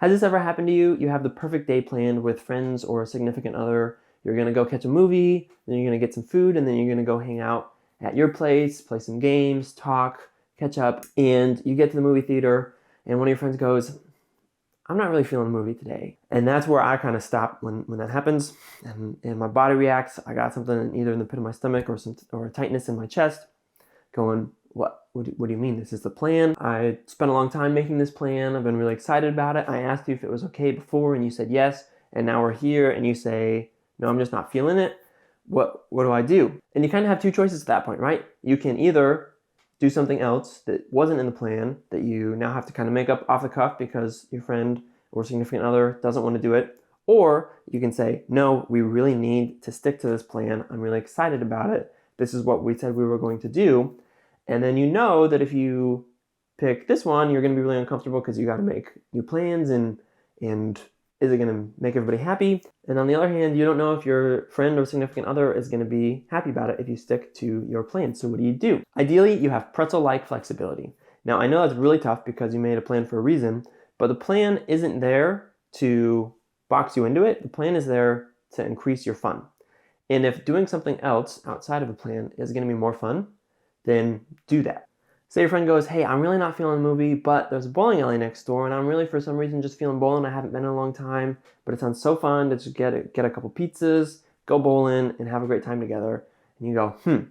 Has this ever happened to you? You have the perfect day planned with friends or a significant other. You're gonna go catch a movie, then you're gonna get some food, and then you're gonna go hang out at your place, play some games, talk, catch up, and you get to the movie theater, and one of your friends goes, I'm not really feeling the movie today. And that's where I kind of stop when that happens, and my body reacts. I got something either in the pit of my stomach or a tightness in my chest going, what do you mean? This is the plan. I spent a long time making this plan. I've been really excited about it. I asked you if it was okay before and you said yes, and now we're here and you say, no, I'm just not feeling it. What do I do? And you kind of have two choices at that point, right? You can either do something else that wasn't in the plan that you now have to kind of make up off the cuff because your friend or significant other doesn't want to do it. Or you can say, no, we really need to stick to this plan. I'm really excited about it. This is what we said we were going to do. And then you know that if you pick this one, you're going to be really uncomfortable because you got to make new plans and is it going to make everybody happy? And on the other hand, you don't know if your friend or significant other is going to be happy about it if you stick to your plan. So what do? Ideally, you have pretzel-like flexibility. Now, I know that's really tough because you made a plan for a reason, but the plan isn't there to box you into it. The plan is there to increase your fun. And if doing something else outside of a plan is going to be more fun, then do that. Say your friend goes, hey, I'm really not feeling the movie, but there's a bowling alley next door, and I'm really, for some reason, just feeling bowling. I haven't been in a long time, but it sounds so fun to just get a couple pizzas, go bowling, and have a great time together. And you go, do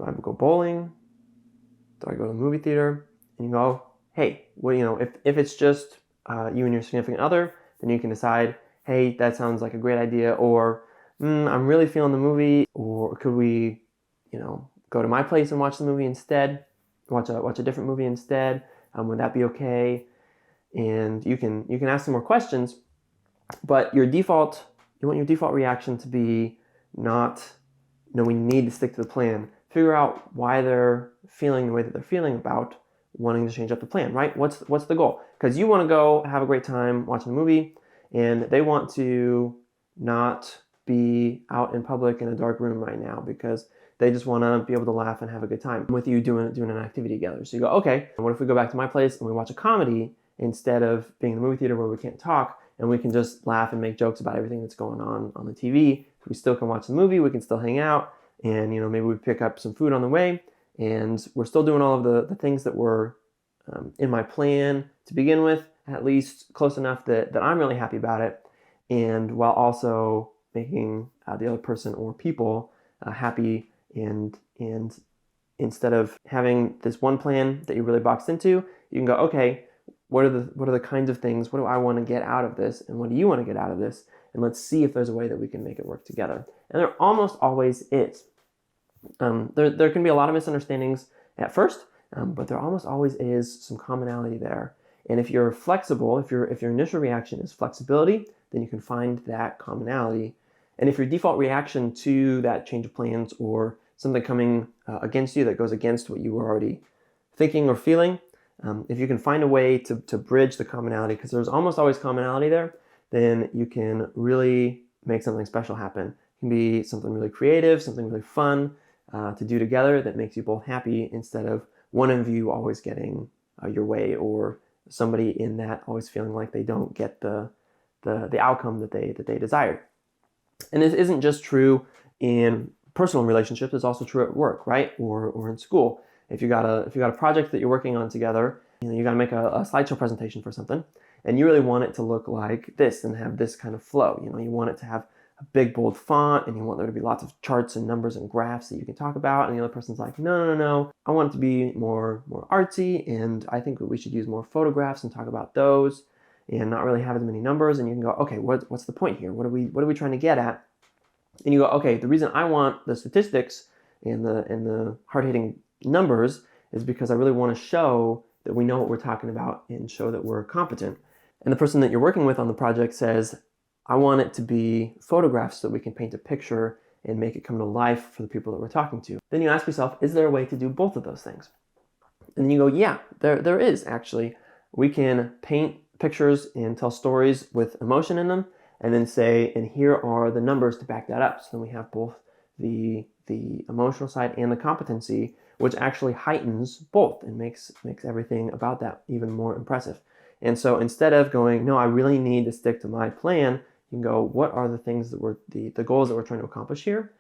I go bowling? Do I go to the movie theater? And you go, hey, well, if it's just you and your significant other, then you can decide, hey, that sounds like a great idea, or I'm really feeling the movie, or could we, go to my place and watch the movie instead, watch a different movie instead. Would that be okay? And you can ask some more questions, but you want your default reaction to be not, we need to stick to the plan. Figure out why they're feeling the way that they're feeling about wanting to change up the plan, right? What's the goal? Because you want to go have a great time watching the movie, and they want to not be out in public in a dark room right now because they just want to be able to laugh and have a good time with you doing an activity together. So you go, okay, what if we go back to my place and we watch a comedy instead of being in the movie theater where we can't talk and we can just laugh and make jokes about everything that's going on the TV. So we still can watch the movie, we can still hang out, and maybe we pick up some food on the way, and we're still doing all of the things that were in my plan to begin with, at least close enough that I'm really happy about it, and while also making the other person or people happy. And instead of having this one plan that you really boxed into, you can go, okay, what are the kinds of things, what do I want to get out of this, and what do you want to get out of this, and let's see if there's a way that we can make it work together. And there almost always is. There can be a lot of misunderstandings at first, but there almost always is some commonality there. And if you're flexible, if your initial reaction is flexibility, then you can find that commonality. And if your default reaction to that change of plans or something coming against you that goes against what you were already thinking or feeling, if you can find a way to bridge the commonality, because there's almost always commonality there, then you can really make something special happen. It can be something really creative, something really fun to do together that makes you both happy instead of one of you always getting your way or somebody in that always feeling like they don't get the outcome that they desired. And this isn't just true in personal relationships, it's also true at work, right? Or in school. If you got a project that you're working on together, you got to make a slideshow presentation for something, and you really want it to look like this and have this kind of flow. You want it to have a big bold font, and you want there to be lots of charts and numbers and graphs that you can talk about. And the other person's like, no, I want it to be more artsy, and I think that we should use more photographs and talk about those, and not really have as many numbers. And you can go, okay, what's the point here? What are we trying to get at? And you go, okay, the reason I want the statistics and the hard-hitting numbers is because I really want to show that we know what we're talking about and show that we're competent. And the person that you're working with on the project says, I want it to be photographs so that we can paint a picture and make it come to life for the people that we're talking to. Then you ask yourself, is there a way to do both of those things? And you go, yeah, there is actually. We can paint pictures and tell stories with emotion in them, and then say, and here are the numbers to back that up. So then we have both the emotional side and the competency, which actually heightens both and makes everything about that even more impressive. And so instead of going, no, I really need to stick to my plan, you can go, what are the things that we're, the goals that we're trying to accomplish here?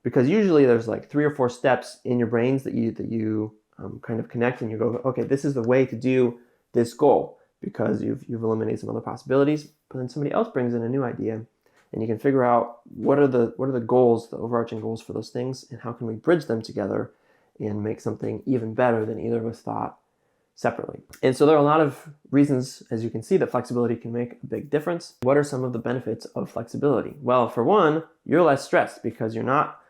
Because usually there's like 3 or 4 steps in your brains that you kind of connect, and you go, okay, this is the way to do this goal, because you've eliminated some other possibilities. But then somebody else brings in a new idea, and you can figure out what are the goals, the overarching goals for those things, and how can we bridge them together and make something even better than either of us thought separately. And so there are a lot of reasons, as you can see, that flexibility can make a big difference. What are some of the benefits of flexibility? Well, for one, you're less stressed because you're not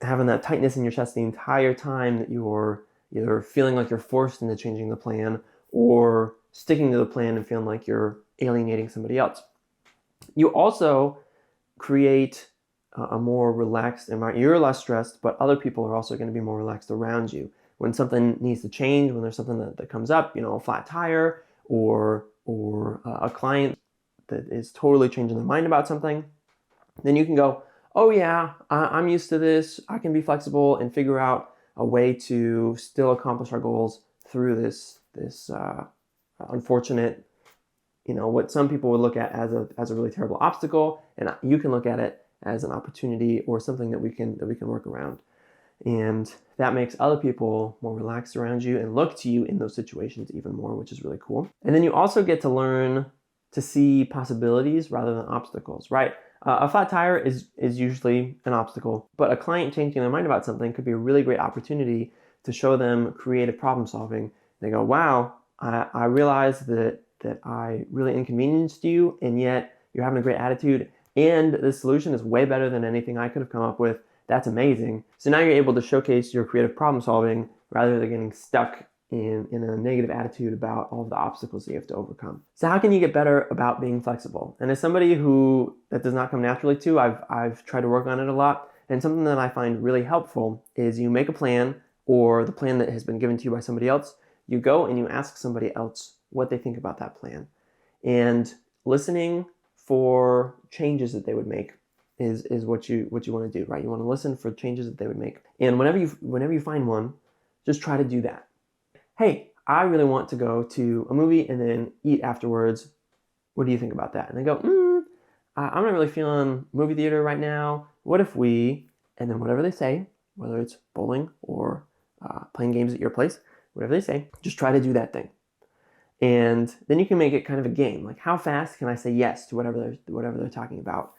having that tightness in your chest the entire time that you're either feeling like you're forced into changing the plan or sticking to the plan and feeling like you're alienating somebody else. You also create a more relaxed environment. You're less stressed, but other people are also going to be more relaxed around you. When something needs to change, when there's something that comes up, a flat tire or a client that is totally changing their mind about something, then you can go, oh yeah, I'm used to this. I can be flexible and figure out a way to still accomplish our goals through this unfortunate, what some people would look at as a really terrible obstacle, and you can look at it as an opportunity or something that we can work around. And that makes other people more relaxed around you and look to you in those situations even more, which is really cool. And then you also get to learn to see possibilities rather than obstacles, right? A flat tire is usually an obstacle, but a client changing their mind about something could be a really great opportunity to show them creative problem solving. They go, wow, I realize that I really inconvenienced you, and yet you're having a great attitude, and this solution is way better than anything I could have come up with. That's amazing. So now you're able to showcase your creative problem solving rather than getting stuck in a negative attitude about all of the obstacles that you have to overcome. So how can you get better about being flexible? And as somebody that does not come naturally to, I've tried to work on it a lot. And something that I find really helpful is you make a plan, or the plan that has been given to you by somebody else. You go and you ask somebody else what they think about that plan. And listening for changes that they would make is what you want to do, right? You want to listen for changes that they would make. And whenever you find one, just try to do that. Hey, I really want to go to a movie and then eat afterwards. What do you think about that? And they go, I'm not really feeling movie theater right now. What if we, and then whatever they say, whether it's bowling or playing games at your place, whatever they say, just try to do that thing. And then you can make it kind of a game. Like, how fast can I say yes to whatever they're talking about?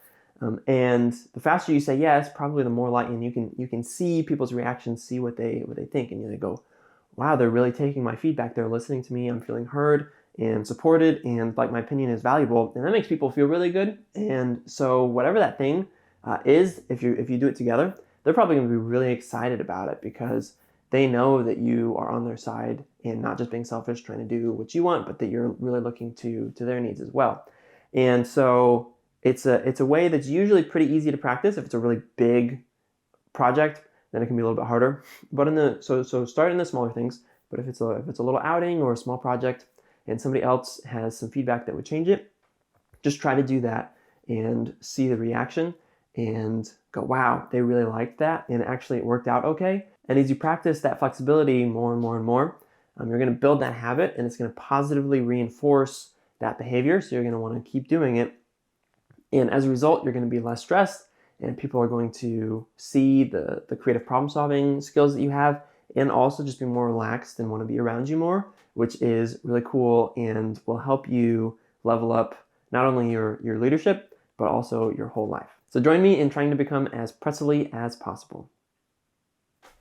And the faster you say yes, probably the more likely, and you can see people's reactions, see what they think, and they go, wow, they're really taking my feedback. They're listening to me. I'm feeling heard and supported, and like my opinion is valuable, and that makes people feel really good. And so whatever that thing is, if you do it together, they're probably going to be really excited about it because they know that you are on their side and not just being selfish, trying to do what you want, but that you're really looking to their needs as well. And so it's a way that's usually pretty easy to practice. If it's a really big project, then it can be a little bit harder. But so start in the smaller things. But if it's a little outing or a small project, and somebody else has some feedback that would change it, just try to do that and see the reaction and go, wow, they really liked that, and actually it worked out okay. And as you practice that flexibility more and more and more, you're going to build that habit, and it's going to positively reinforce that behavior. So you're going to want to keep doing it. And as a result, you're going to be less stressed, and people are going to see the creative problem solving skills that you have, and also just be more relaxed and want to be around you more, which is really cool and will help you level up not only your leadership, but also your whole life. So join me in trying to become as Pretzely as possible.